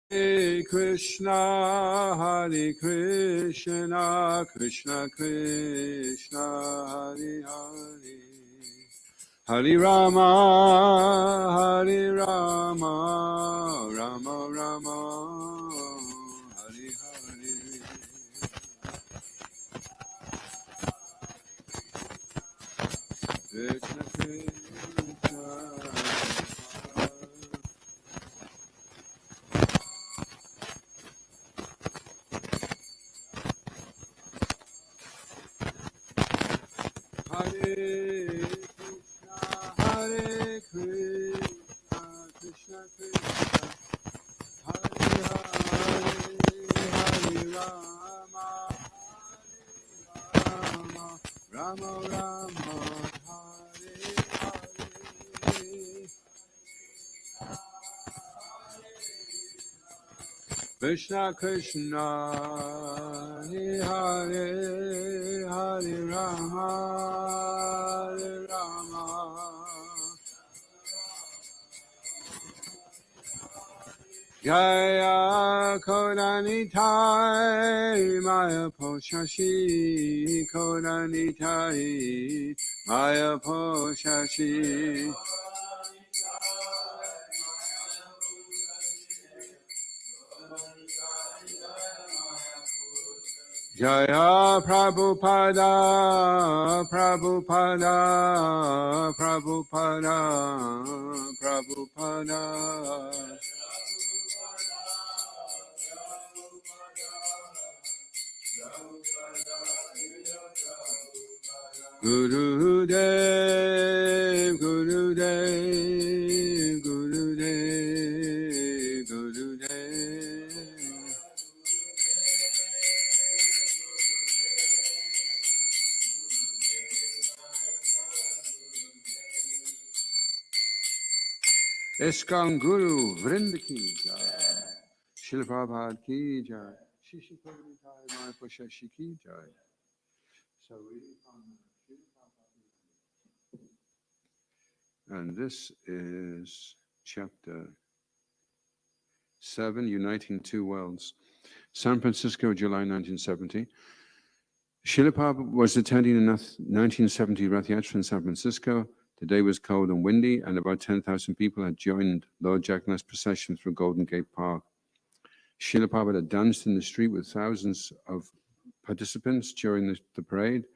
Hare Krishna, Krishna Krishna, Hare Hare, Hare Rama, Rama Rama, Hare Hare. Krishna Krishna. Hare Krishna, Krishna Krishna, Hare Hare, Hare Rama, Rama Rama, Hare Hare. Krishna Krishna, Hare Hare Rama, Hare Rama. Jaya Kodanitai Maya Poshashi Kodanitai Maya Poshashi Jaya Prabhupada Prabhupada Prabhupada Prabhupada Gurudev, Gurudev, Gurudev, Gurudev. Iskon Guru Vrinda ki jai, Srila Prabhupada ki jai, Shishi Prabhupada Maya Poshashi ki jai. So reading from Srila Prabhupada. And this is chapter 7, Uniting Two Worlds. San Francisco, July 1970. Srila Prabhupada was attending a 1970 Rath Yatra in San Francisco. The day was cold and windy, and about 10,000 people had joined Lord Jagannath's procession through Golden Gate Park. Srila Prabhupada had danced in the street with thousands of participants during the parade,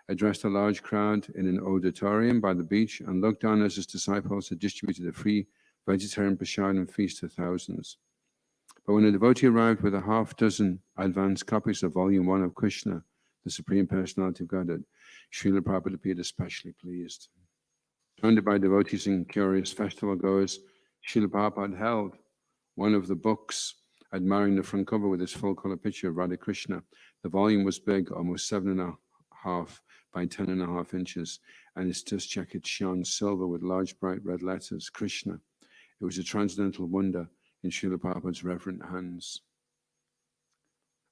addressed a large crowd in an auditorium by the beach, and looked on as his disciples had distributed a free vegetarian prasadam feast to thousands. But when a devotee arrived with a half dozen advanced copies of Volume 1 of Krishna, the Supreme Personality of Godhead, Srila Prabhupada appeared especially pleased. Surrounded by devotees and curious festival goers, Srila Prabhupada held one of the books, admiring the front cover with its full-color picture of Radha Krishna. The volume was big, almost 7.5 by 10.5 inches, and its dust jacket shone silver with large bright red letters, Krishna. It was a transcendental wonder in Srila Prabhupada's reverent hands.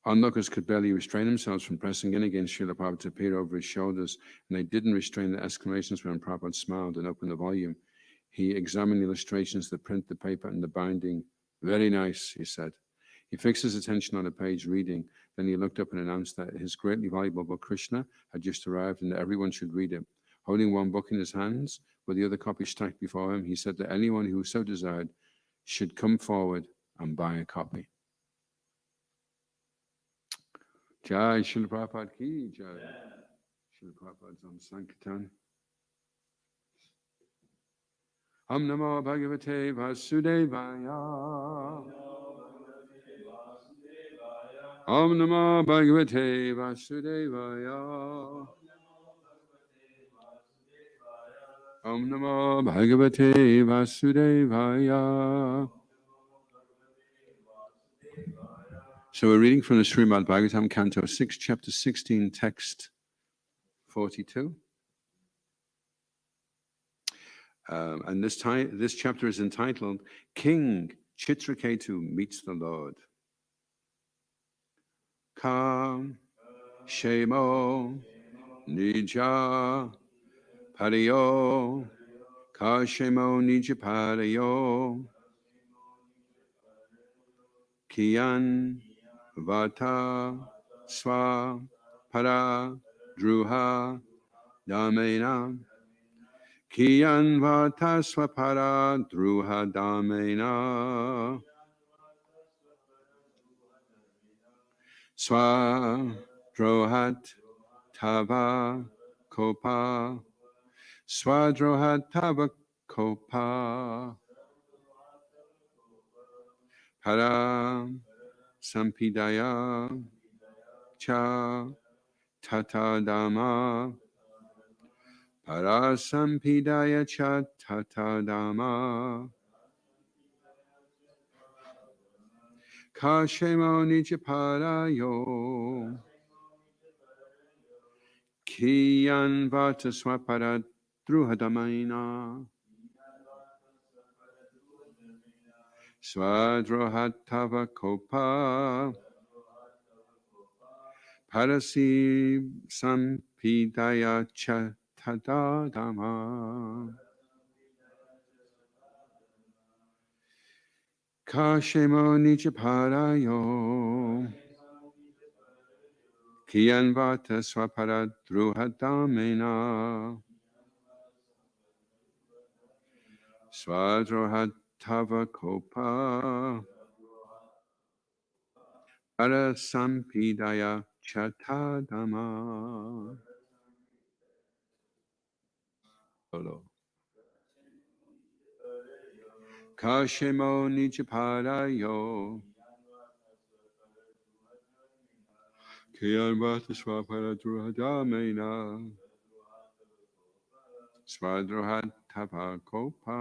Onlookers could barely restrain themselves from pressing in against Srila Prabhupada to peer over his shoulders, and they didn't restrain their exclamations when Prabhupada smiled and opened the volume. He examined the illustrations, the print, the paper, and the binding. Very nice, he said. He fixed his attention on a page reading. Then he looked up and announced that his greatly valuable book, Krishna, had just arrived and that everyone should read it. Holding one book in his hands, with the other copy stacked before him, he said that anyone who so desired should come forward and buy a copy. Jai Srila Prabhupada ki jai. Srila Prabhupada's on Sankirtan. Om Namo Bhagavate Vasudevaya. Om Namo Bhagavate Vasudevaya. Om Namo Bhagavate Vasudevaya. So we're reading from the Srimad Bhagavatam, Canto 6, Chapter 16, Text 42. And this chapter is entitled, King Chitraketu Meets the Lord. Ka Shemo Nija Pariyo Ka Shemo Nija Pariyo Kiyan Vata Swa Para Druha Damena Kiyan Vata Swa Para Druha Damena Swa Drohat Tava Kopa Swadrohat Tava Kopa Para Sampidaya Cha Tata Dama Para Sampidaya Cha Tata Dama Kashemo Nichaparayo Kiyan Vata Swapara Druhadamaina Swadrohatava Kopa Parasi Sampidaya Chatadama Kashemo Nichaparayo Kiyan Vata Swapara Druhadamena Swadrohatava Kopa Parasampidaya Chatadama. Kashemo Nichaparayo Kiyan Vata Swapara Druhadamena Swadrohatava Kopa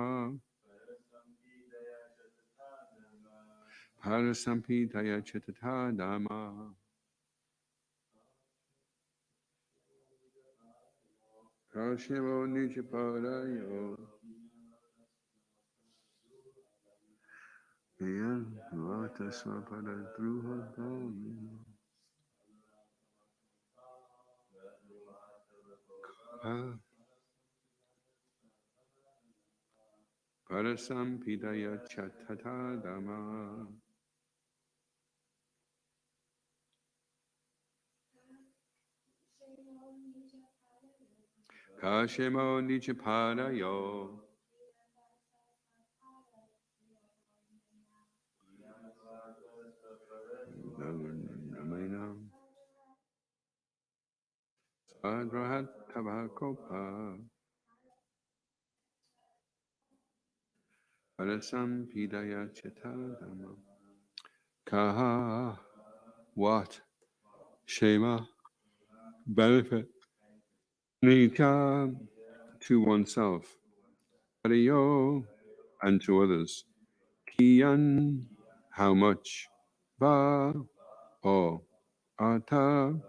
Parasampidaya Chatadama. Kashemo Nichaparayo Kiyan Vata Swapara Druhadamena Parasampidaya Chatadama. Kashemo Nichaparayo Namena Swadrahat Tavakopa Parasampidaya Chatadama. Kaha, what? Shema, benefit, Nika, to oneself, Hariyo, and to others. Kiyan, how much? Va, or Ata,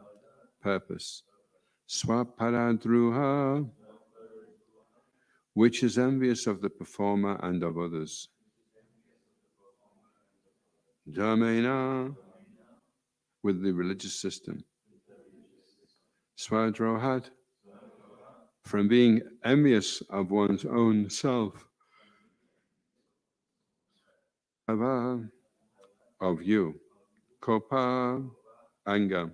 purpose. Swaparadruha, which is envious of the performer and of others. Dhamena, with the religious system. Swadrohat, from being envious of one's own self. Ava, of you. Kopa, anger.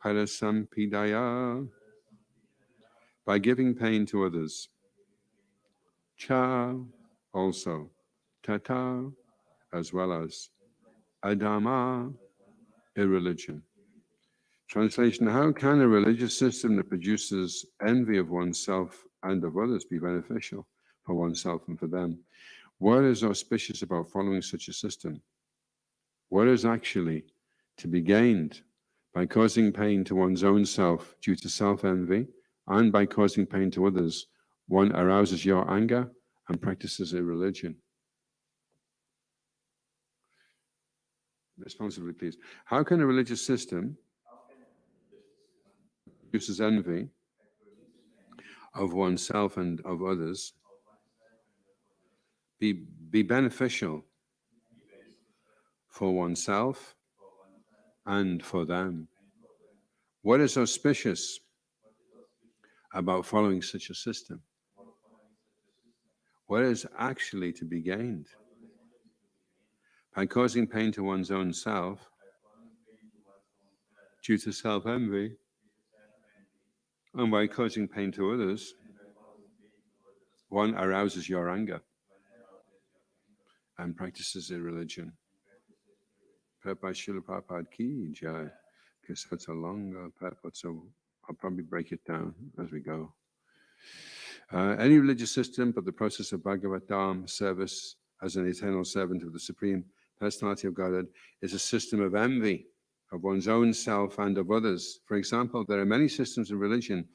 Parasampidaya, by giving pain to others. Cha, also. Tata, as well as. Adama, irreligion. Translation: how can a religious system that produces envy of oneself and of others be beneficial for oneself and for them? What is auspicious about following such a system? What is actually to be gained by causing pain to one's own self due to self-envy, and by causing pain to others, one arouses your anger and practices a religion? Responsibly, please. How can a religious system produces envy of oneself and of others be beneficial for oneself and for them? What is auspicious about following such a system? What is actually to be gained? by causing pain to one's own self due to self-envy, and by causing pain to others, one arouses your anger and practices irreligion. Prabhupada Srila Prabhupada ki jai. Because that's a long purport, so I'll probably break it down as we go. Any religious system but the process of Bhagavatam service as an eternal servant of the Supreme Personality of Godhead is a system of envy of one's own self and of others. For example, there are many systems of religion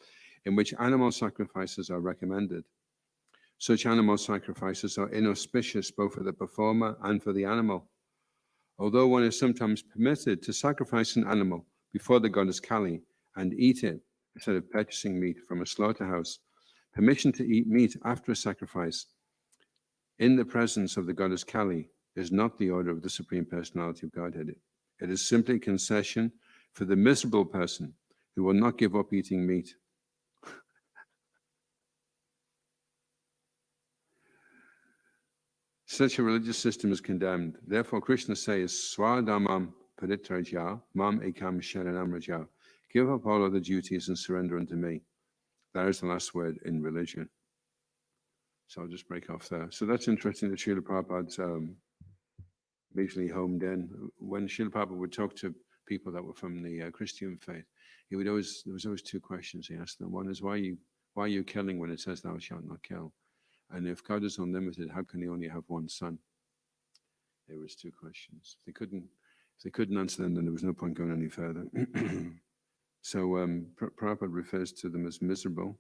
in which animal sacrifices are recommended. Such animal sacrifices are inauspicious both for the performer and for the animal. Although one is sometimes permitted to sacrifice an animal before the goddess Kali and eat it instead of purchasing meat from a slaughterhouse, permission to eat meat after a sacrifice in the presence of the goddess Kali is not the order of the Supreme Personality of Godhead. It is simply concession for the miserable person who will not give up eating meat. Such a religious system is condemned. Therefore, Krishna says, Swadhamam paritraja, mam ekam sharanam raja. Give up all other duties and surrender unto me. That is the last word in religion. So I'll just break off there. So that's interesting that Srila Prabhupada's basically homed in. When Srila Prabhupada would talk to people that were from the Christian faith, there was always two questions he asked them. One is, why are you killing when it says thou shalt not kill? And if God is unlimited, how can he only have one son? There was two questions. If they couldn't answer them, then there was no point going any further. So Prabhupada refers to them as miserable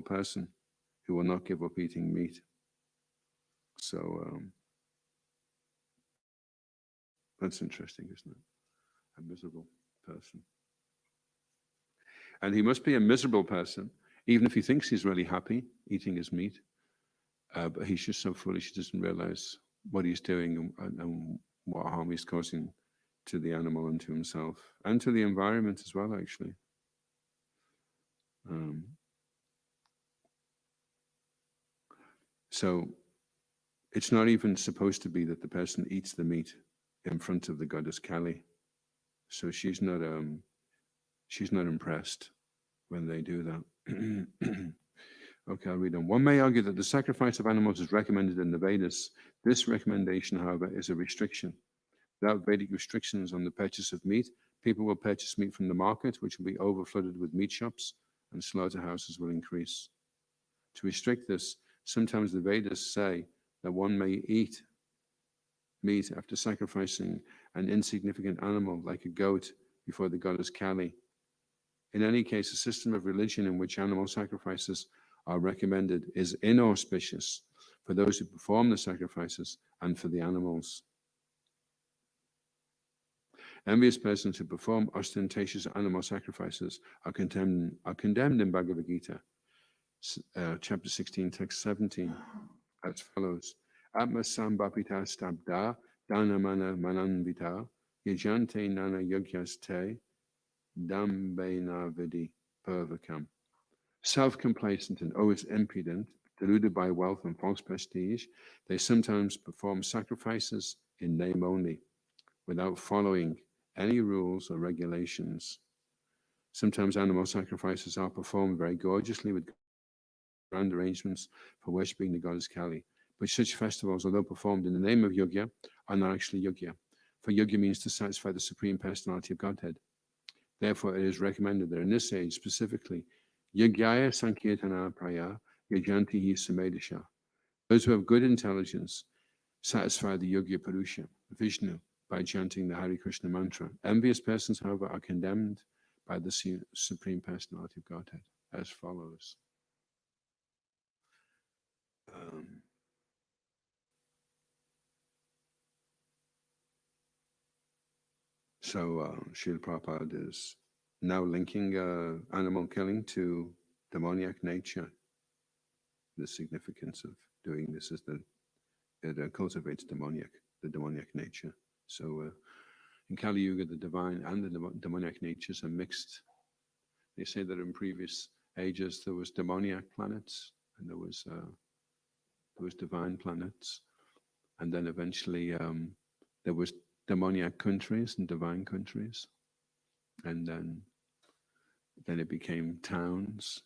person who will not give up eating meat. So that's interesting, isn't it? A miserable person. And he must be a miserable person, even if he thinks he's really happy eating his meat. But he's just so foolish, he doesn't realize what he's doing and what harm he's causing to the animal and to himself and to the environment as well, actually. So it's not even supposed to be that the person eats the meat in front of the goddess Kali. So she's not impressed when they do that. Okay, I'll read on. One may argue that the sacrifice of animals is recommended in the Vedas. This recommendation, however, is a restriction. Without Vedic restrictions on the purchase of meat, people will purchase meat from the market, which will be overflooded with meat shops, and slaughterhouses will increase. To restrict this, sometimes the Vedas say that one may eat meat after sacrificing an insignificant animal like a goat before the goddess Kali. In any case, a system of religion in which animal sacrifices are recommended is inauspicious for those who perform the sacrifices and for the animals. Envious persons who perform ostentatious animal sacrifices are condemned in Bhagavad Gita, chapter 16, text 17, as follows. Atma sambhapita stabda dhanamana mananvita yajante nana yogyaste dambena vidi purvakam. Self-complacent and always impudent, deluded by wealth and false prestige, they sometimes perform sacrifices in name only, without following any rules or regulations. Sometimes animal sacrifices are performed very gorgeously with grand arrangements for worshipping the goddess Kali. But such festivals, although performed in the name of Yogya, are not actually Yogya. For Yogya means to satisfy the Supreme Personality of Godhead. Therefore, it is recommended that in this age specifically, Yogyaya Sankirtana Praya Yajantihi Samedisha. Those who have good intelligence satisfy the Yogya Purusha, Vishnu, by chanting the Hare Krishna mantra. Envious persons, however, are condemned by the Supreme Personality of Godhead as follows. Srila Prabhupada is now linking animal killing to demoniac nature. The significance of doing this is that it cultivates the demoniac nature. So in Kali Yuga, the divine and the demoniac natures are mixed. They say that in previous ages there was demoniac planets and there was divine planets, and then eventually there was demoniac countries and divine countries, and then it became towns,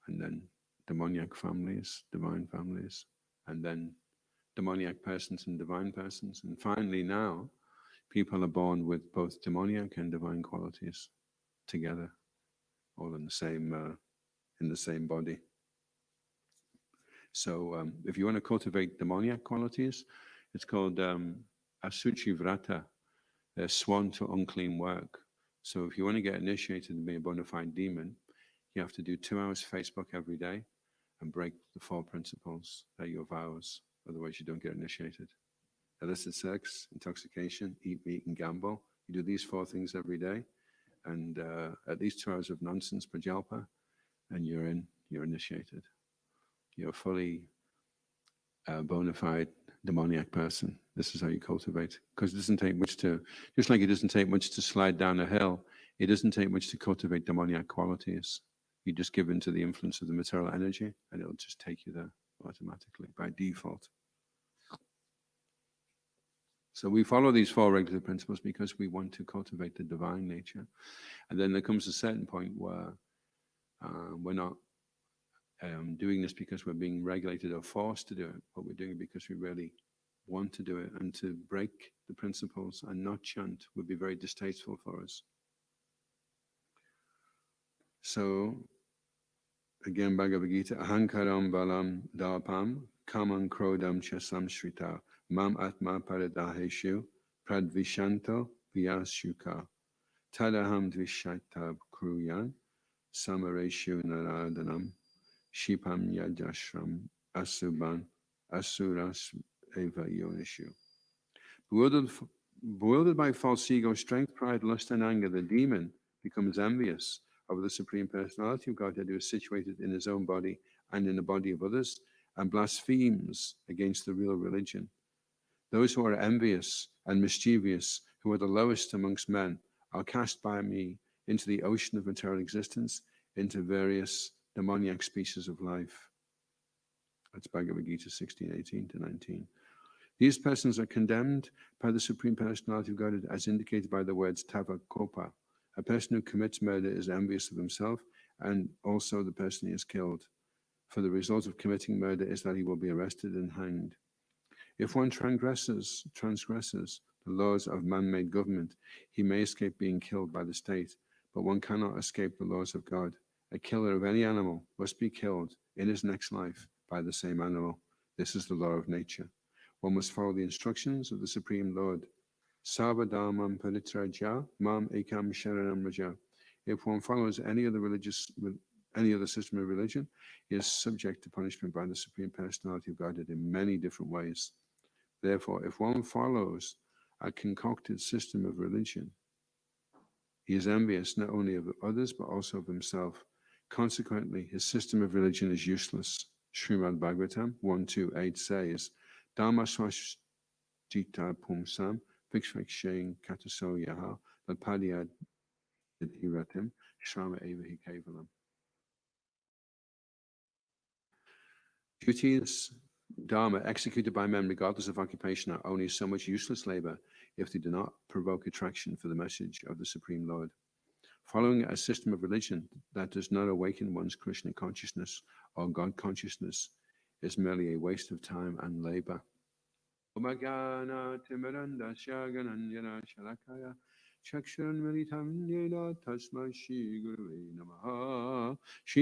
and then demoniac families, divine families, and then demoniac persons and divine persons, and finally now people are born with both demoniac and divine qualities together, all in the same body. So if you want to cultivate demoniac qualities, it's called asuchi vrata, swan to unclean work. So if you want to get initiated and be a bona fide demon, you have to do 2 hours Facebook every day and break the 4 principles. They're your vows. Otherwise, you don't get initiated. Illicit sex, intoxication, eat meat, and gamble. You do these 4 things every day, and at least 2 hours of nonsense prajalpa, and you're initiated. You're fully bona fide demoniac person. This is how you cultivate. Because it doesn't take much to, just like it doesn't take much to slide down a hill, it doesn't take much to cultivate demoniac qualities. You just give in to the influence of the material energy, and it'll just take you there automatically by default. So we follow these 4 regular principles because we want to cultivate the divine nature. And then there comes a certain point where we're not doing this because we're being regulated or forced to do it, but we're doing it because we really want to do it. And to break the principles and not chant would be very distasteful for us. So, again, Bhagavad Gita, Ahankaram balam dapam kamam krodam cha samshrita mam atma paradaheshu pradvishanto vyashuka tadaham dvishaita kruyan samareshu naradanam shipam yajashram asuban asuras eva yonishu. Bewildered by false ego, strength, pride, lust, and anger, the demon becomes envious of the Supreme Personality of Godhead, who is situated in his own body and in the body of others, and blasphemes against the real religion. Those who are envious and mischievous, who are the lowest amongst men, are cast by me into the ocean of material existence, into various demoniac species of life. That's Bhagavad Gita 16:18-19. These persons are condemned by the Supreme Personality of Godhead as indicated by the words tava kopa. A person who commits murder is envious of himself and also the person he has killed. For the result of committing murder is that he will be arrested and hanged. If one transgresses the laws of man-made government, he may escape being killed by the state, but one cannot escape the laws of God. A killer of any animal must be killed in his next life by the same animal. This is the law of nature. One must follow the instructions of the Supreme Lord. Sarvadharmam paritraja mam ekam sharanam raja. If one follows any other system of religion, he is subject to punishment by the Supreme Personality of Godhead in many different ways. Therefore, if one follows a concocted system of religion, he is envious not only of others but also of himself. Consequently, his system of religion is useless. Srimad Bhagavatam 128 says, Dhamma swasjita pumsam vikshvakshayin kataso yaha lalpadiyad iratim shrama eva hi kevalam. Duties, dharma, executed by men regardless of occupation, are only so much useless labor if they do not provoke attraction for the message of the Supreme Lord. Following a system of religion that does not awaken one's Krishna consciousness or God consciousness is merely a waste of time and labor. Shri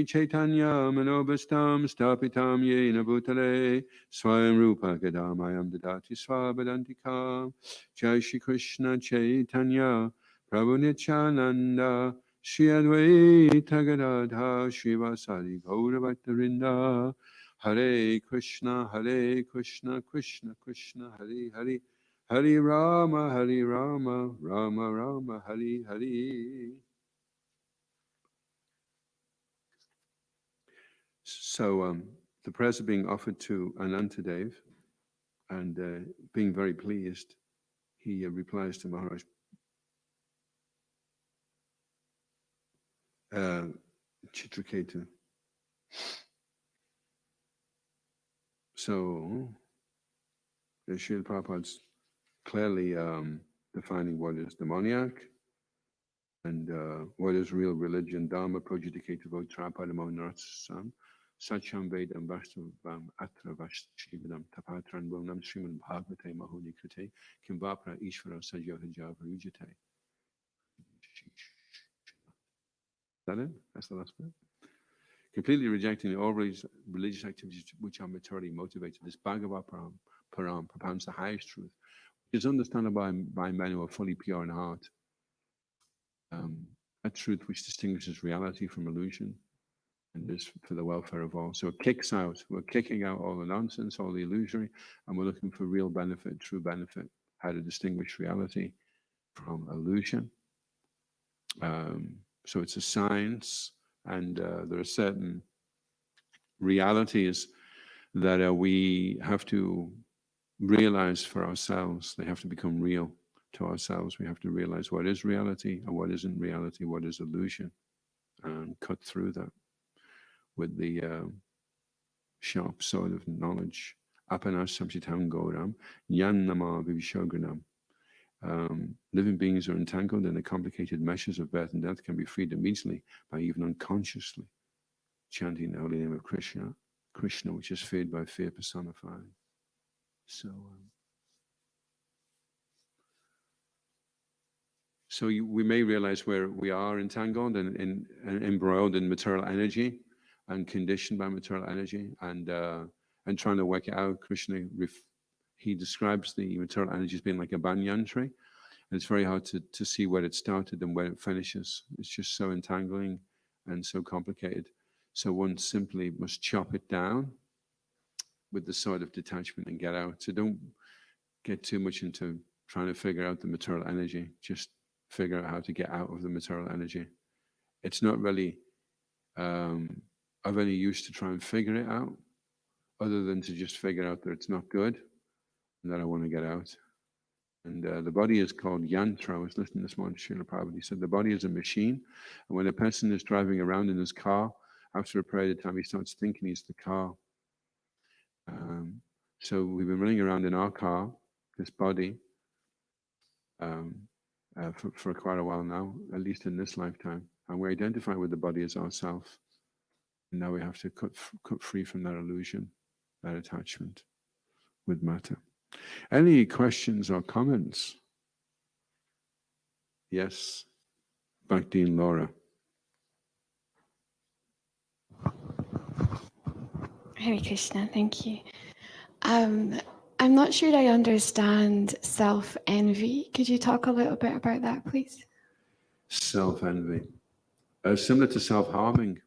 Chaitanya Manobhastam Stapitam Yena Bhutale Swayam Rupa Gadamayam Dadati Swabadantikam Jai Shri Krishna Chaitanya Prabhu Nityananda Shri Advaita Gadadha Shri Vasari Gauravatarinda Hare Krishna, Krishna Krishna, Hare Hare, Hare Rama, Rama Rama, Hare Hare. So the prayers are being offered to Anantadev, and being very pleased, he replies to Maharaj Chitraketu. So, Srila Prabhupada's clearly defining what is demoniac and what is real religion. Dharma projudicata votrapadamo narsam Sacham Vedam Vastavam Atra Vashivadam Tapatran Wilnam Srimad Bhagavate Mahuni Krite Kimbapra Ishvara Sajyota Java Ujate. Is that it? That's the last bit. Completely rejecting all religious activities which are materially motivated. This Bhagavatam propounds the highest truth, which is understandable by men who are fully pure in heart. That truth which distinguishes reality from illusion and is for the welfare of all. So it kicks out, we're kicking out all the nonsense, all the illusory, and we're looking for real benefit, true benefit, how to distinguish reality from illusion. So it's a science, and there are certain realities that we have to realize for ourselves. They have to become real to ourselves. We have to realize what is reality and what isn't reality, what is illusion, and cut through that with the sharp sword of knowledge. Apanas samsitam goram, yannama vivishoganam. Living beings are entangled in the complicated meshes of birth and death, can be freed immediately by even unconsciously chanting the holy name of Krishna, Krishna, which is feared by fear personified. So we may realize where we are entangled and embroiled in material energy and conditioned by material energy, and trying to work it out. Krishna, he describes the material energy as being like a banyan tree, and it's very hard to see where it started and where it finishes. It's just so entangling and so complicated. So one simply must chop it down with the sword of detachment and get out. So don't get too much into trying to figure out the material energy. Just figure out how to get out of the material energy. It's not really of any use to try and figure it out, other than to just figure out that it's not good and that I want to get out. And the body is called yantra. I was listening this morning to Srila Prabhu. He said the body is a machine. And when a person is driving around in his car, after a period of time, he starts thinking he's the car. So we've been running around in our car, this body, for quite a while now, at least in this lifetime. And we identify with the body as ourself. And now we have to cut free from that illusion, that attachment with matter. Any questions or comments? Yes, Bhakti and Laura. Hare Krishna, thank you. I'm not sure I understand self-envy. Could you talk a little bit about that, please? Self-envy. Similar to self-harming.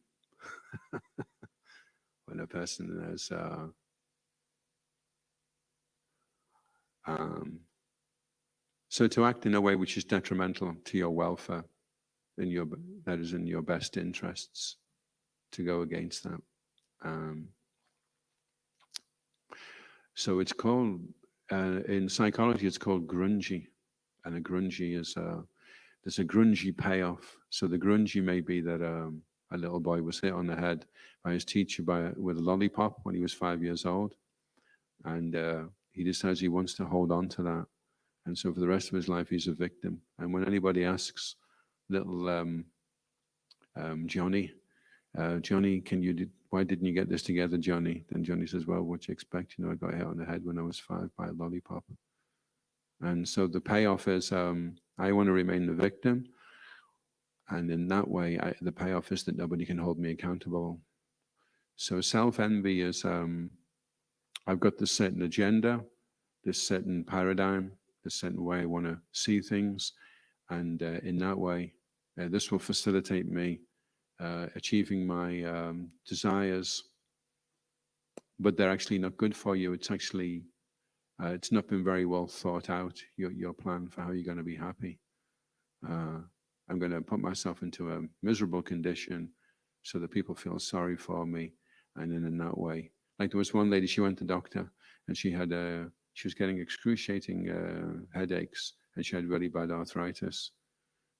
When a person is so to act in a way which is detrimental to your welfare, that is in your best interests, to go against that. So it's called, in psychology, it's called grungy. And a grungy is, there's a grungy payoff. So the grungy may be that a little boy was hit on the head by his teacher with a lollipop when he was 5 years old. And he decides he wants to hold on to that. And so for the rest of his life, he's a victim. And when anybody asks little Johnny, Johnny, why didn't you get this together, Johnny? Then Johnny says, well, what do you expect? I got hit on the head when I was 5 by a lollipop. And so the payoff is, I want to remain the victim. And in that way, the payoff is that nobody can hold me accountable. So self-envy is, I've got this certain agenda, this certain paradigm, this certain way I want to see things. And in that way, this will facilitate me achieving my desires, but they're actually not good for you. It's actually, it's not been very well thought out, your plan for how you're going to be happy. I'm going to put myself into a miserable condition so that people feel sorry for me. And then in that way, like there was one lady, she went to the doctor and she was getting excruciating headaches and she had really bad arthritis.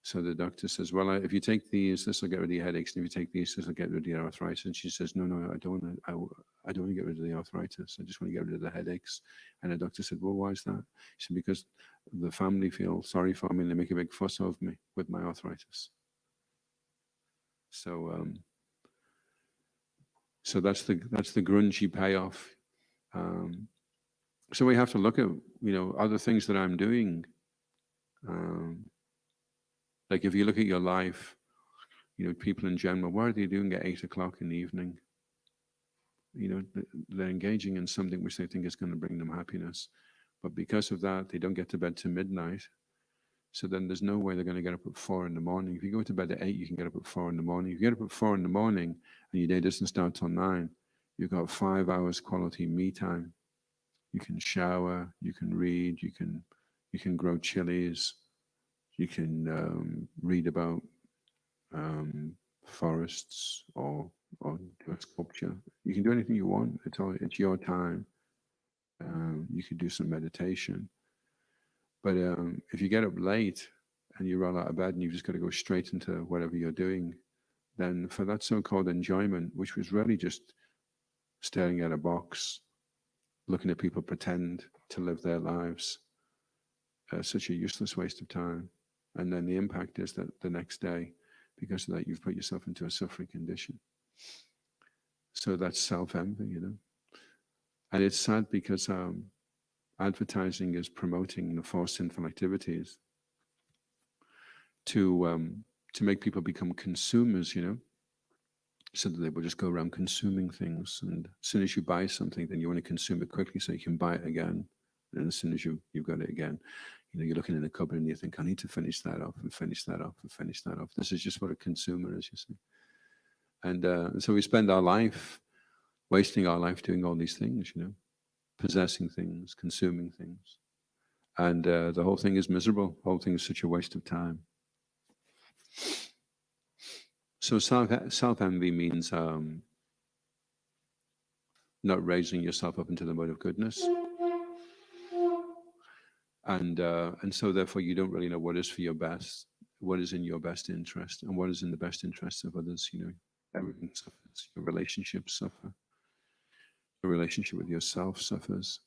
So the doctor says, well, if you take these, this will get rid of your headaches. And if you take these, this will get rid of your arthritis. And she says, no, I don't want to. I don't want to get rid of the arthritis. I just want to get rid of the headaches. And the doctor said, well, why is that? He said, because the family feel sorry for me and they make a big fuss over me with my arthritis. So, so that's the grungy payoff. So we have to look at, other things that I'm doing. Like if you look at your life, people in general, what are they doing at 8 o'clock in the evening? They're engaging in something which they think is going to bring them happiness. But because of that, they don't get to bed till midnight. So then there's no way they're going to get up at 4 in the morning. If you go to bed at 8, you can get up at 4 in the morning. If you get up at 4 in the morning and your day doesn't start till 9, you've got 5 hours quality me time. You can shower, you can read, you can grow chilies, you can read about forests or do a sculpture. You can do anything you want. It's your time. You could do some meditation. But if you get up late and you roll out of bed and you've just got to go straight into whatever you're doing, then for that so-called enjoyment, which was really just staring at a box, looking at people pretend to live their lives, such a useless waste of time. And then the impact is that the next day, because of that, you've put yourself into a suffering condition. So that's self-envy, And it's sad because advertising is promoting the four sinful activities to make people become consumers, so that they will just go around consuming things. And as soon as you buy something, then you want to consume it quickly so you can buy it again. And as soon as you've got it again, you're looking in the cupboard and you think, I need to finish that off and finish that off and finish that off. This is just what a consumer is, you see. And so we spend our life, wasting our life doing all these things, possessing things, consuming things. And the whole thing is miserable. The whole thing is such a waste of time. So self-envy means not raising yourself up into the mode of goodness. And so therefore you don't really know what is for your best, what is in your best interest, and what is in the best interest of others. Everything suffers. Your relationships suffer. Your relationship with yourself suffers.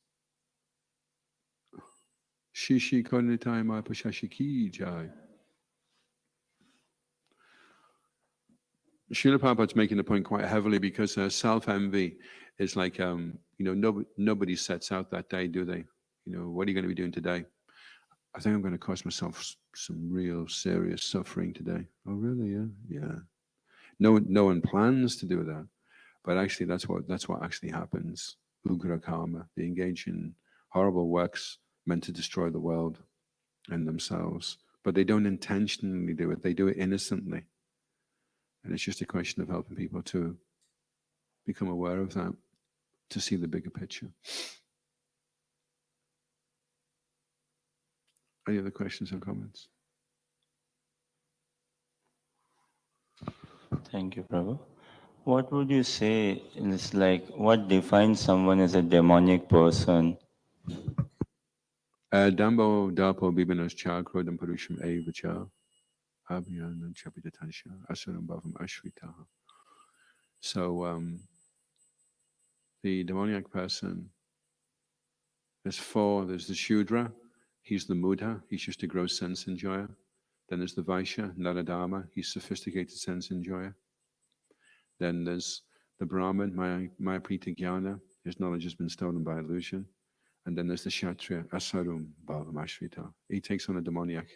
Shishi Konitai Ma Pashashiki Jai. Srila Prabhupada's making the point quite heavily because self-envy is like, nobody sets out that day, do they? What are you going to be doing today? I think I'm going to cause myself some real serious suffering today. Oh, really? Yeah. Yeah. No one plans to do that, but actually that's what actually happens. Ugra karma. They engage in horrible works meant to destroy the world and themselves, but they don't intentionally do it. They do it innocently. And it's just a question of helping people to become aware of that, to see the bigger picture. Any other questions or comments? Thank you, Prabhu. What would you say is what defines someone as a demonic person? Dambo dapo bibinas cha krodam parusham evacha abhyanam chapitatansha asuram bhavam ashritaha. So the demoniac person, there's four. There's the Shudra, he's the Mudha, he's just a gross sense enjoyer. Then there's the Vaishya, Naradama, he's sophisticated sense enjoyer. Then there's the Brahman, Maya Prita Jnana, his knowledge has been stolen by illusion. And then there's the Kshatriya, Asarum Bhavam Ashrita. He takes on a demoniac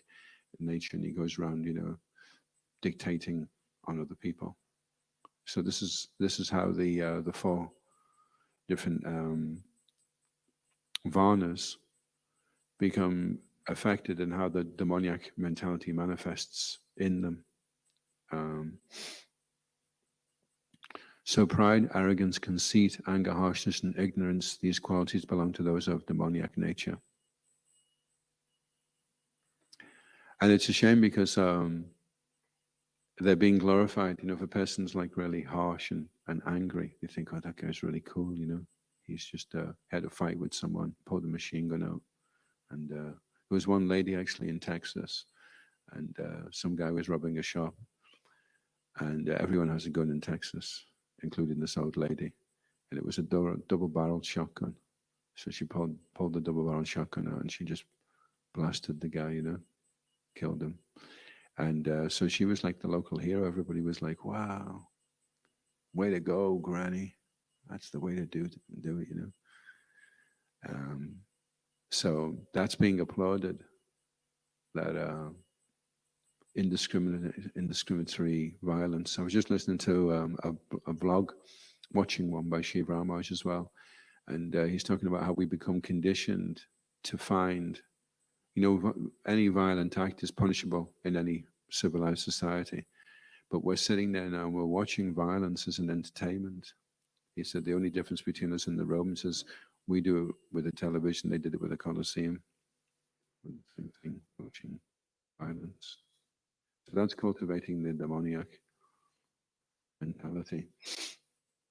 nature and he goes around, dictating on other people. So this is how the four different varnas become affected and how the demoniac mentality manifests in them. So pride, arrogance, conceit, anger, harshness, and ignorance, these qualities belong to those of demoniac nature. And it's a shame because they're being glorified. If a person's really harsh and angry, they think, oh, that guy's really cool, He's just had a fight with someone, pulled a machine gun out. And there was one lady actually in Texas, and some guy was robbing a shop. And everyone has a gun in Texas, including this old lady. and it was a double-barreled shotgun. So she pulled the double-barreled shotgun out, and she just blasted the guy, killed him. And so she was like the local hero. Everybody was like, "Wow, way to go, Granny! That's the way to do it." So that's being applauded. That indiscriminatory violence. I was just listening to a vlog, watching one by Shiv Ramaj as well, and he's talking about how we become conditioned to find, any violent act is punishable in any civilized society. But we're sitting there now and we're watching violence as an entertainment. He said the only difference between us and the Romans is we do it with a television, they did it with a Colosseum. Same thing, watching violence. So that's cultivating the demoniac mentality.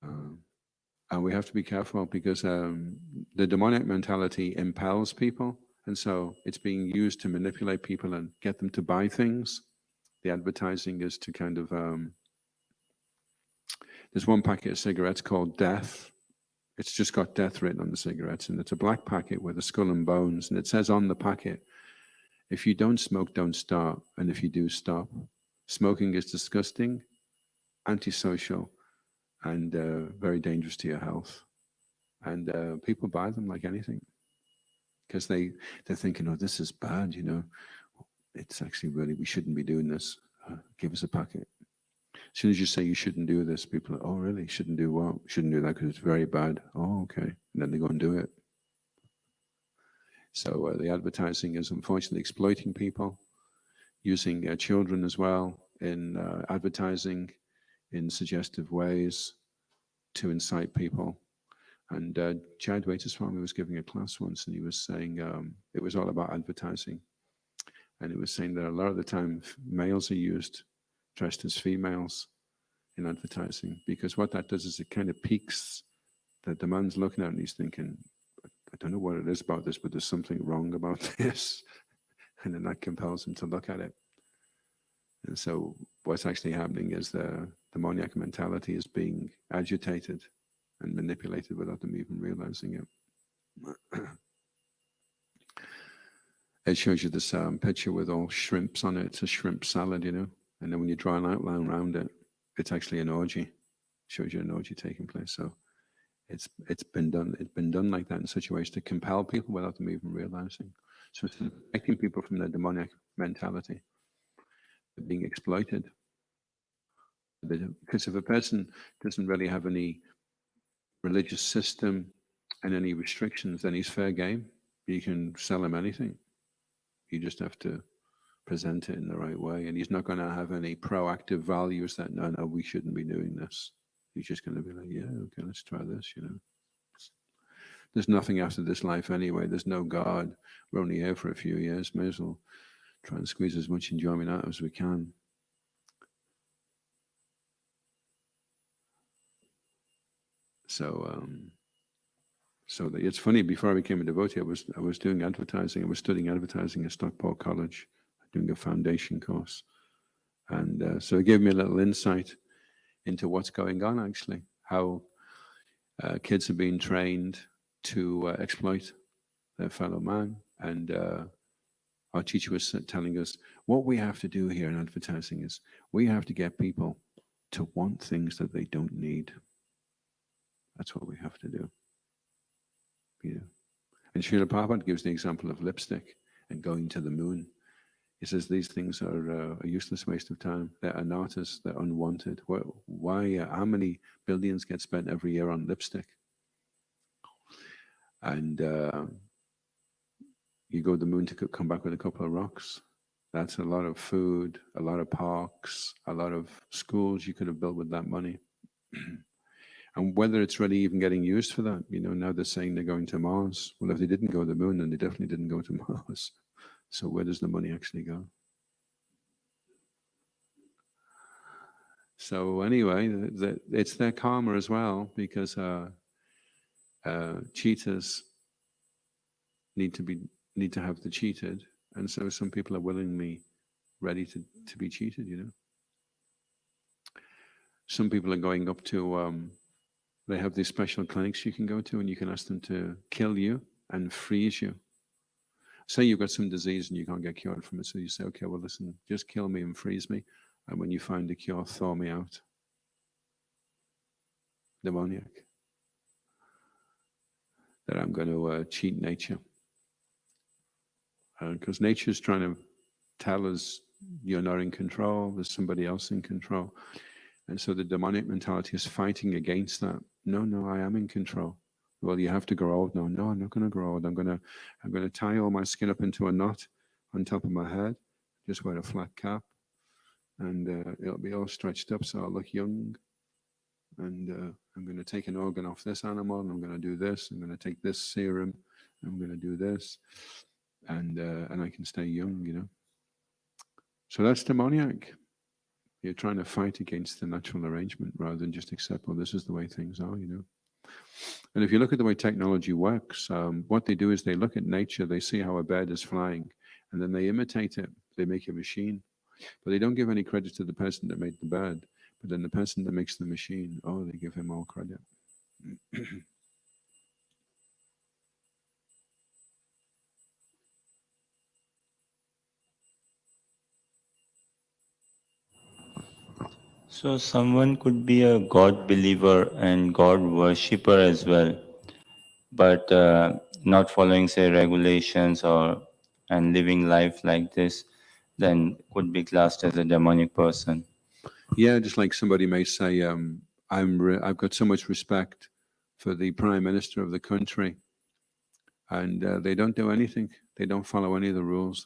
And we have to be careful because the demonic mentality impels people. And so it's being used to manipulate people and get them to buy things. The advertising is to kind of, there's one packet of cigarettes called Death. It's just got death written on the cigarettes, and it's a black packet with a skull and bones. And it says on the packet, if you don't smoke, don't start. And if you do, stop. Smoking is disgusting, antisocial, and very dangerous to your health. And people buy them like anything because they're thinking, oh, this is bad, It's actually really, we shouldn't be doing this. Give us a packet. As soon as you say you shouldn't do this, people are, oh, really? Shouldn't do what? Shouldn't do that because it's very bad. Oh, okay. And then they go and do it. So the advertising is unfortunately exploiting people, using children as well in advertising in suggestive ways to incite people. And Chad Waiterswamy was giving a class once, and he was saying it was all about advertising. And he was saying that a lot of the time males are used dressed as females in advertising, because what that does is it kind of piques that the man's looking at and he's thinking, I don't know what it is about this, but there's something wrong about this. And then that compels him to look at it. And so what's actually happening is the demoniac mentality is being agitated and manipulated without them even realizing it. It shows you this picture with all shrimps on it. It's a shrimp salad, And then when you draw an outline around it, it's actually an orgy. It shows you an orgy taking place. So it's been done like that in such a way as to compel people without them even realizing. So it's protecting people from their demoniac mentality. They're being exploited. Because if a person doesn't really have any religious system and any restrictions, then he's fair game. You can sell him anything. You just have to present it in the right way. And he's not going to have any proactive values that, no, we shouldn't be doing this. He's just going to be like, yeah, okay, let's try this, There's nothing after this life anyway. There's no God. We're only here for a few years. May as well try and squeeze as much enjoyment out as we can. So it's funny. Before I became a devotee, I was doing advertising. I was studying advertising at Stockport College, doing a foundation course, and so it gave me a little insight into what's going on. Actually, how kids are being trained to exploit their fellow man, and our teacher was telling us what we have to do here in advertising is we have to get people to want things that they don't need. That's what we have to do. And Srila Prabhupada gives the example of lipstick and going to the moon. He says these things are a useless waste of time. They're anatas, they're unwanted. Why? How many billions get spent every year on lipstick? And you go to the moon to come back with a couple of rocks. That's a lot of food, a lot of parks, a lot of schools you could have built with that money. And whether it's really even getting used for that, now they're saying they're going to Mars. Well, if they didn't go to the moon, then they definitely didn't go to Mars. So where does the money actually go? So anyway, it's their karma as well, because cheaters need to have the cheated, and so some people are willingly ready to be cheated. Some people are going up to They have these special clinics you can go to, and you can ask them to kill you and freeze you. Say you've got some disease and you can't get cured from it, so you say, okay, well, listen, just kill me and freeze me, and when you find a cure, thaw me out. Demoniac. That I'm going to cheat nature. Because nature's trying to tell us you're not in control, there's somebody else in control. And so the demonic mentality is fighting against that. No, I am in control. Well, you have to grow old. No, I'm not going to grow old. I'm going to tie all my skin up into a knot on top of my head, just wear a flat cap, and it'll be all stretched up so I'll look young. And I'm going to take an organ off this animal, and I'm going to do this. I'm going to take this serum, and I'm going to do this, and I can stay young, you know. So that's demoniac. You're trying to fight against the natural arrangement rather than just accept, well, this is the way things are, you know. And if you look at the way technology works, what they do is they look at nature, they see how a bird is flying, and then they imitate it. They make a machine. But they don't give any credit to the person that made the bird. But then the person that makes the machine, oh, they give him all credit. So someone could be a God believer and God worshipper as well, but not following, say, regulations and living life like this, then could be classed as a demonic person. Yeah, just like somebody may say, I've got so much respect for the prime minister of the country, and they don't do anything. They don't follow any of the rules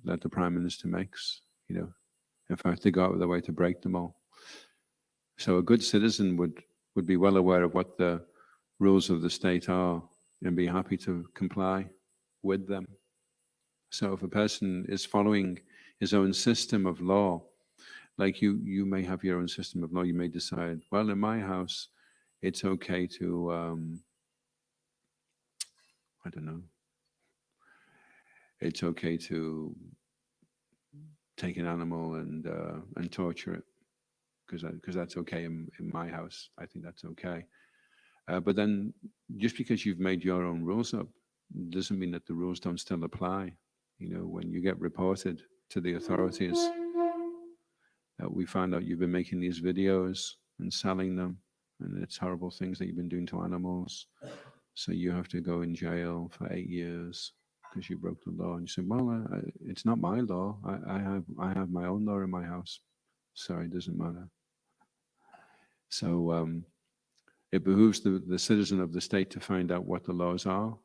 that the prime minister makes. You know, in fact, they go out of their way to break them all. So a good citizen would be well aware of what the rules of the state are and be happy to comply with them. So if a person is following his own system of law, like you may have your own system of law, you may decide, well, in my house, it's okay to, I don't know, it's okay to take an animal and torture it, because that's okay in my house. I think that's okay. But then just because you've made your own rules up doesn't mean that the rules don't still apply. You know, when you get reported to the authorities, we find out you've been making these videos and selling them, and it's horrible things that you've been doing to animals. So you have to go in jail for 8 years because you broke the law. And you say, well, it's not my law. I have my own law in my house. Sorry, it doesn't matter. So it behooves the citizen of the state to find out what the laws are.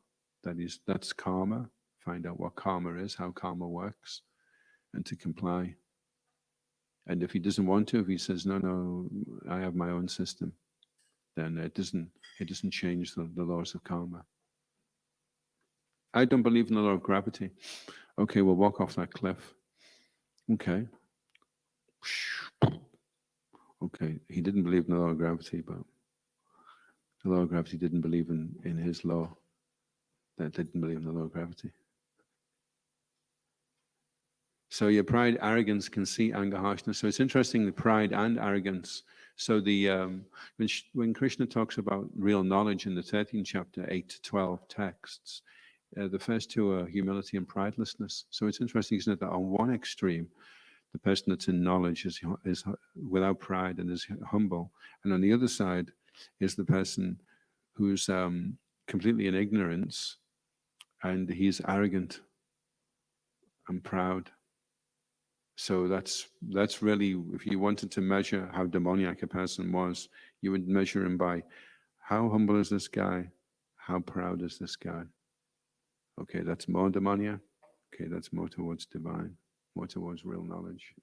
That's karma. Find out what karma is, how karma works, and to comply. And if he doesn't want to, if he says, no, I have my own system, then it doesn't change the laws of karma. I don't believe in the law of gravity. Okay, we'll walk off that cliff. Okay. Okay, he didn't believe in the law of gravity, but the law of gravity didn't believe in his law. That didn't believe in the law of gravity. So your pride, arrogance, conceit, anger, harshness. So it's interesting, the pride and arrogance. So when Krishna talks about real knowledge in the 13th chapter, 8 to 12 texts, the first two are humility and pridelessness. So it's interesting, isn't it, that on one extreme, the person that's in knowledge is without pride and is humble. And on the other side is the person who's completely in ignorance and he's arrogant and proud. So that's really, if you wanted to measure how demoniac a person was, you would measure him by how humble is this guy, how proud is this guy. Okay, that's more demoniac. Okay, that's more towards divine, more towards real knowledge.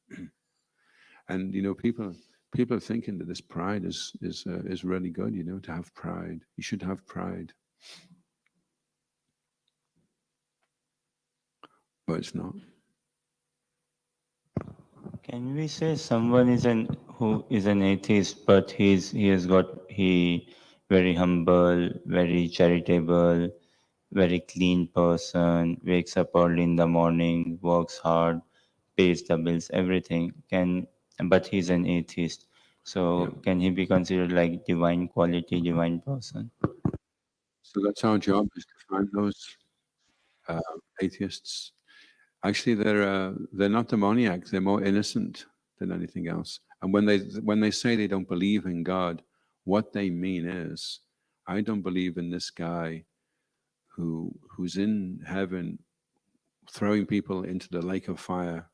And you know, people are thinking that this pride is really good. You know, to have pride. You should have pride, but it's not. Can we say someone who is an atheist, but he very humble, very charitable, very clean person, wakes up early in the morning, works hard, pays the bills, everything. But he's an atheist. So can he be considered like divine quality, divine person? So that's our job, is to find those atheists. Actually, they're not demoniac. They're more innocent than anything else. And when they say they don't believe in God, what they mean is, I don't believe in this guy who's in heaven throwing people into the lake of fire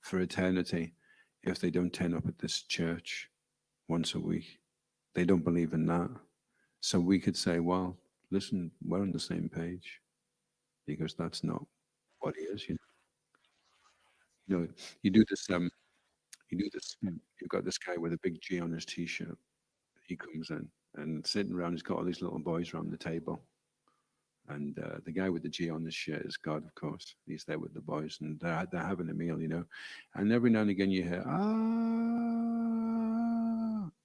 for eternity if they don't turn up at this church once a week. They don't believe in that. So we could say, well, listen, we're on the same page, because that's not what he is. You know, you do this. You do this. You've got this guy with a big G on his t-shirt. He comes in and sitting around. He's got all these little boys around the table, and the guy with the G on his shirt is God, of course. He's there with the boys, and they're having a meal, And every now and again, you hear ah,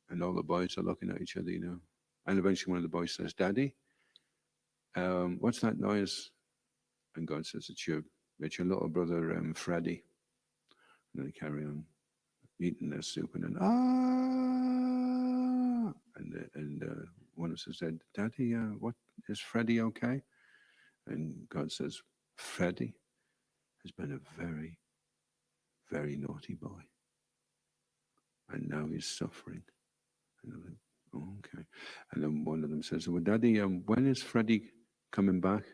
and all the boys are looking at each other, And eventually, one of the boys says, "Daddy, what's that noise?" And God says, "It's your little brother, Freddie." And they carry on eating their soup, and then and one of them said, "Daddy, what is Freddie okay?" And God says, "Freddie has been a very, very naughty boy, and now he's suffering." And I'm like, "Oh, okay." And then one of them says, "Well, Daddy, when is Freddie coming back?"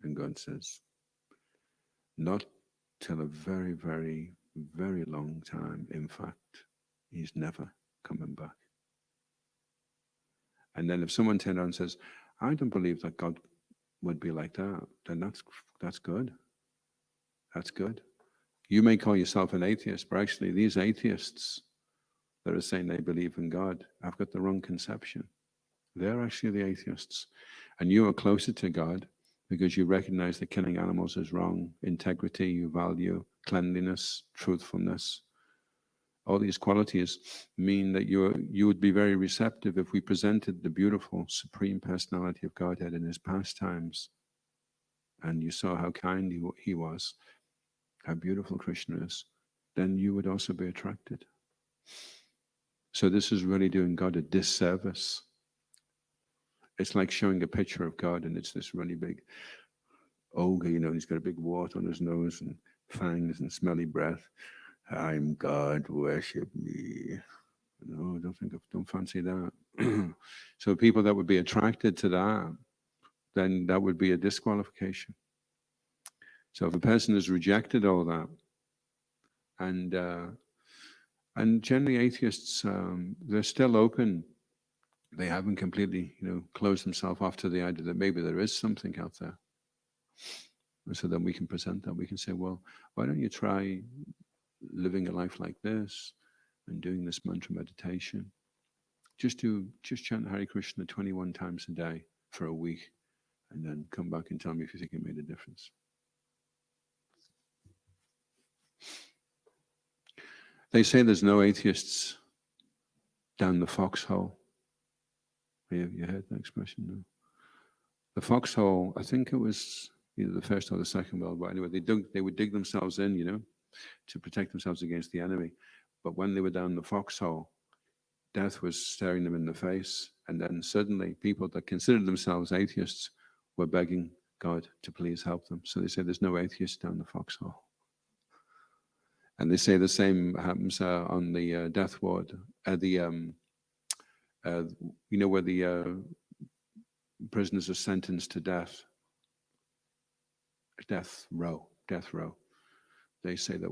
And God says, "Not till a very, very, very long time. In fact, he's never coming back." And then if someone turned around and says, "I don't believe that God would be like that," then that's good. That's good. You may call yourself an atheist, but actually these atheists that are saying they believe in God have got the wrong conception. They're actually the atheists. And you are closer to God because you recognize that killing animals is wrong. Integrity, you value cleanliness, truthfulness. All these qualities mean that you would be very receptive if we presented the beautiful Supreme Personality of Godhead in his pastimes, and you saw how kind he was, how beautiful Krishna is, then you would also be attracted. So this is really doing God a disservice. It's like showing a picture of God, and it's this really big ogre, and he's got a big wart on his nose and fangs and smelly breath. "I'm God, worship me." No, don't fancy that. So people that would be attracted to that, then that would be a disqualification. So if a person has rejected all that, and generally atheists, they're still open. They haven't completely, closed themselves off to the idea that maybe there is something out there. So then we can present that. We can say, well, why don't you try living a life like this and doing this mantra meditation? Just chant Hare Krishna 21 times a day for a week, and then come back and tell me if you think it made a difference. They say there's no atheists down the foxhole. Have you heard that expression? No. The foxhole, I think it was either the First or the Second World War. Anyway, they would dig themselves in, to protect themselves against the enemy. But when they were down the foxhole, death was staring them in the face. And then suddenly people that considered themselves atheists were begging God to please help them. So they say there's no atheists down the foxhole. And they say the same happens on the death ward, where the prisoners are sentenced to death row. They say that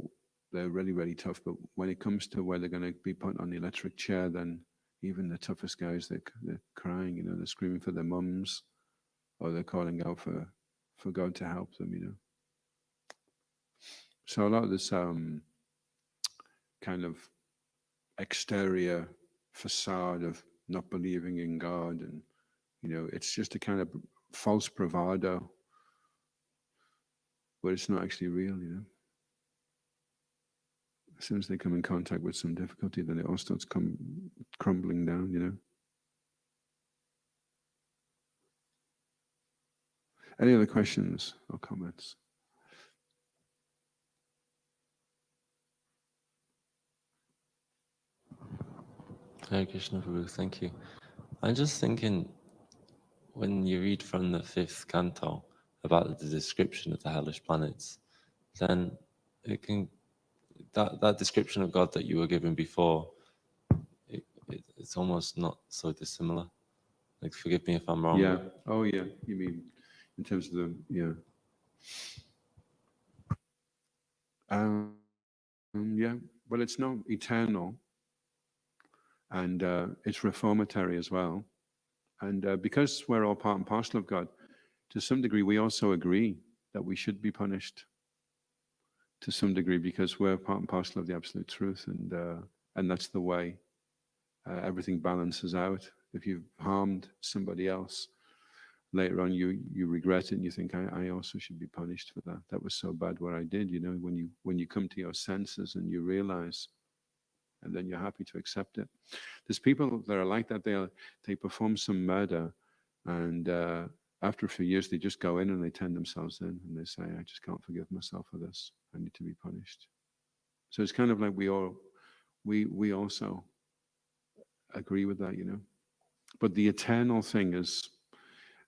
they're really, really tough, but when it comes to where they're going to be put on the electric chair, then even the toughest guys, they're crying, they're screaming for their mums, or they're calling out for God to help them, So a lot of this kind of exterior facade of not believing in God, and it's just a kind of false bravado, but it's not actually real. As soon as they come in contact with some difficulty, then it all starts crumbling down. Any other questions or comments? Hare Krishna, Prabhu, thank you. I'm just thinking, when you read from the 5th canto about the description of the hellish planets, then it can that description of God that you were given before, it's almost not so dissimilar. Like, forgive me if I'm wrong. Yeah. Oh, yeah. You mean in terms of the, yeah. Yeah. Well, it's not eternal, and it's reformatory as well. And because we're all part and parcel of God, to some degree, we also agree that we should be punished to some degree because we're part and parcel of the absolute truth, and that's the way everything balances out. If you've harmed somebody else, later on you regret it and you think, I also should be punished for that. That was so bad what I did. You know, when you come to your senses and you realize, and then you're happy to accept it. There's people that are like that. They perform some murder, and after a few years, they just go in and they turn themselves in, and they say, I just can't forgive myself for this. I need to be punished. So it's kind of like we also agree with that, you know. But the eternal thing is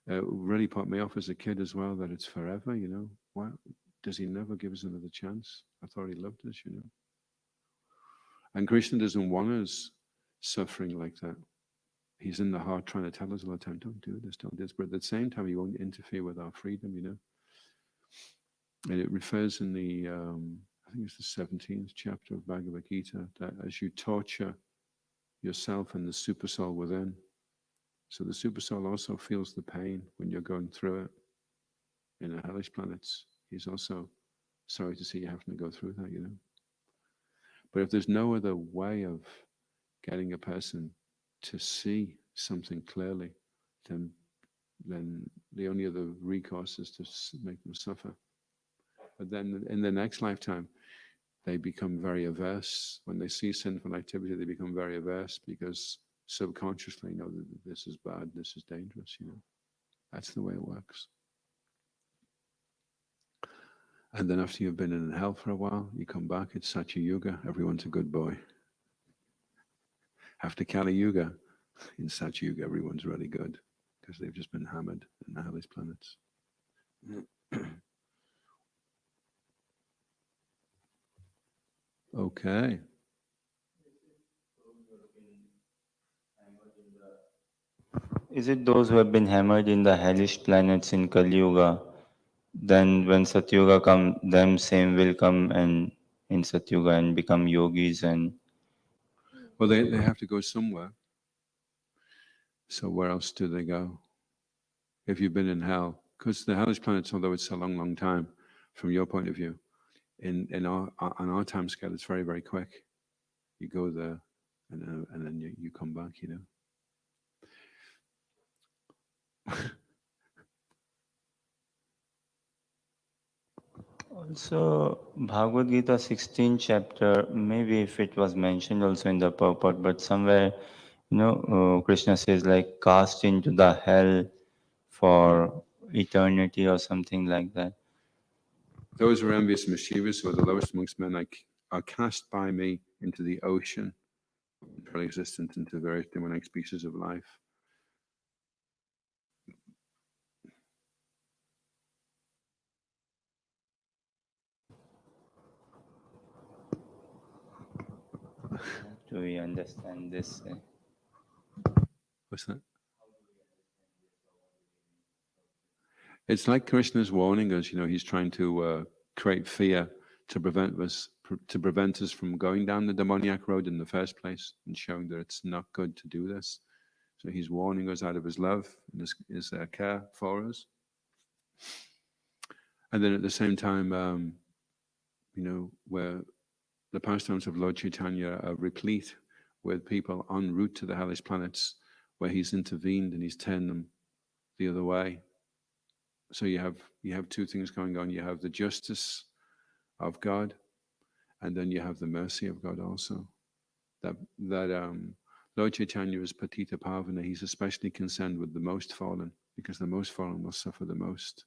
really put me off as a kid as well, that it's forever, you know. Why does he never give us another chance? I thought he loved us, you know. And Krishna doesn't want us suffering like that. He's in the heart trying to tell us all the time, don't do this, don't do this. But at the same time, he won't interfere with our freedom, you know. And it refers in the, I think it's the 17th chapter of Bhagavad Gita, that as you torture yourself and the supersoul within, so the supersoul also feels the pain when you're going through it in the hellish planets. He's also sorry to see you having to go through that, you know. But if there's no other way of getting a person to see something clearly, then the only other recourse is to make them suffer. But then in the next lifetime, they become very averse. When they see sinful activity, they become very averse because subconsciously know that this is bad, this is dangerous, you know. That's the way it works. And then after you've been in hell for a while, you come back, it's Satya Yuga, everyone's a good boy. After Kali Yuga, in Satya Yuga, everyone's really good because they've just been hammered in the hellish planets. Okay. Is it those who have been hammered in the hellish planets in Kali Yuga? Then when Satyuga come, them same will come and in Satyuga and become yogis and... Well, they have to go somewhere. So where else do they go? If you've been in hell, because the hellish planets, although it's a long, long time, from your point of view, on our time scale, it's very, very quick. You go there, and then you come back, you know. Also, Bhagavad Gita 16th chapter, maybe if it was mentioned also in the purport, but somewhere, Krishna says like cast into the hell for eternity or something like that. Those who are envious and mischievous, who are the lowest amongst men, are cast by me into the ocean, eternal existence, into various demonic species of life. Do we understand this? What's that? It's like Krishna's warning us, you know, he's trying to create fear to prevent us from going down the demoniac road in the first place, and showing that it's not good to do this. So he's warning us out of his love and his care for us. And then at the same time, where the pastimes of Lord Chaitanya are replete with people en route to the hellish planets, where he's intervened and he's turned them the other way. So you have two things going on. You have the justice of God, and then you have the mercy of God also. That Lord Chaitanya is Patita Pavana. He's especially concerned with the most fallen, because the most fallen will suffer the most.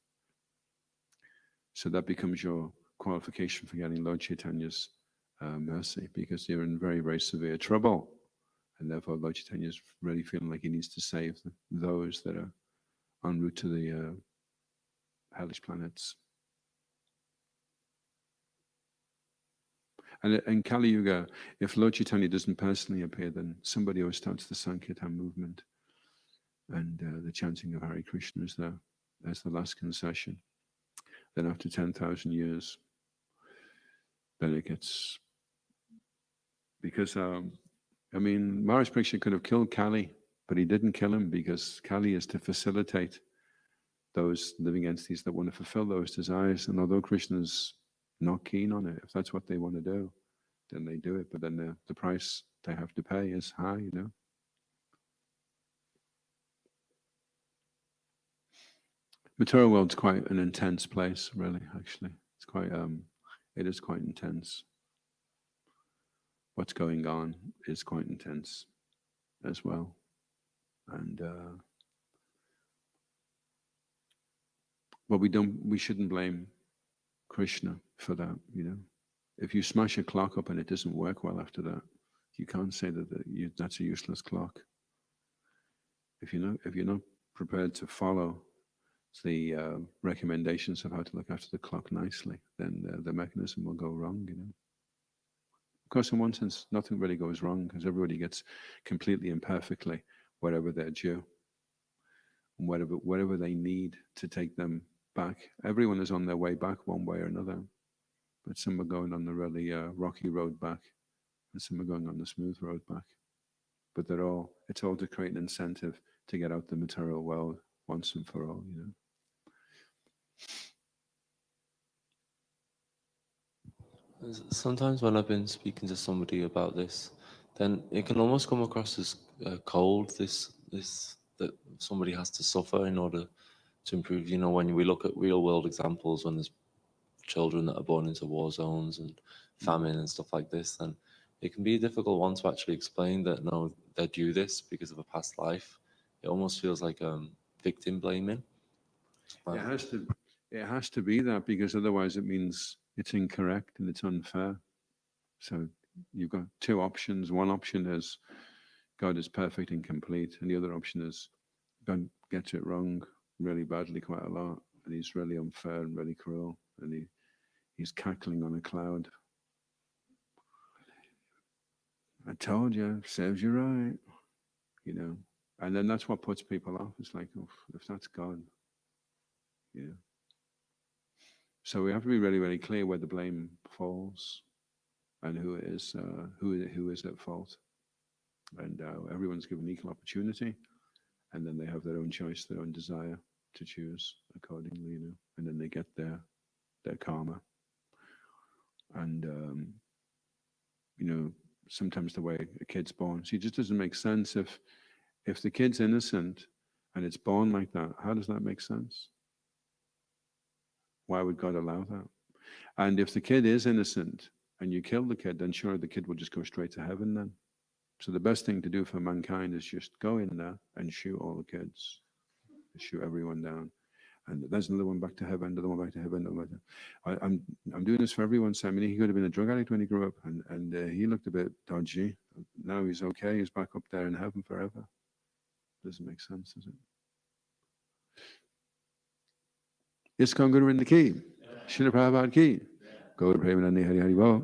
So that becomes your qualification for getting Lord Chaitanya's mercy, because you're in very, very severe trouble. And therefore, Lord Chaitanya is really feeling like he needs to save those that are en route to the hellish planets. And in Kali Yuga, if Lord Chaitanya doesn't personally appear, then somebody else starts the Sankirtan movement. And the chanting of Hare Krishna is there as the last concession. Then after 10,000 years, then it gets... Because, Maharaj Pariksit could have killed Kali, but he didn't kill him because Kali is to facilitate those living entities that want to fulfill those desires. And although Krishna's not keen on it, if that's what they want to do, then they do it. But then the price they have to pay is high, you know. Material world's quite an intense place, really, actually. It's quite, it is quite intense. What's going on is quite intense as well. And, but we shouldn't blame Krishna for that, you know. If you smash a clock up and it doesn't work well after that, you can't say that that's a useless clock. If you're not prepared to follow the recommendations of how to look after the clock nicely, then the mechanism will go wrong, you know. Of course, in one sense, nothing really goes wrong because everybody gets completely and perfectly whatever they're due and whatever they need to take them back. Everyone is on their way back one way or another, but some are going on the really rocky road back and some are going on the smooth road back. But it's all to create an incentive to get out the material world once and for all, you know. Sometimes when I've been speaking to somebody about this, then it can almost come across as cold, this that somebody has to suffer in order to improve. You know, when we look at real world examples, when there's children that are born into war zones and famine and stuff like this, then it can be a difficult one to actually explain that, no, they're due this because of a past life. It almost feels like victim blaming. It has to be that, because otherwise it means it's incorrect and it's unfair. So you've got two options. One option is God is perfect and complete, and the other option is God gets it wrong really badly quite a lot, and he's really unfair and really cruel, and he's cackling on a cloud. I told you, serves you right, you know. And then that's what puts people off. It's like, oh, if that's God, yeah. So we have to be really, really clear where the blame falls and who is at fault. And everyone's given equal opportunity, and then they have their own choice, their own desire to choose accordingly, you know. And then they get their karma. And you know, sometimes the way a kid's born, see, it just doesn't make sense. If the kid's innocent and it's born like that, how does that make sense? Why would God allow that? And if the kid is innocent and you kill the kid, then sure, the kid will just go straight to heaven then. So the best thing to do for mankind is just go in there and shoot all the kids, shoot everyone down. And there's another one back to heaven, another one back to heaven. I'm doing this for everyone. So, I mean, he could have been a drug addict when he grew up, and he looked a bit dodgy. Now he's okay. He's back up there in heaven forever. Doesn't make sense, does it? ISKCON Guru in the key. Srila Prabhupada ki. Gaur Premanandi Hari Hari Bol.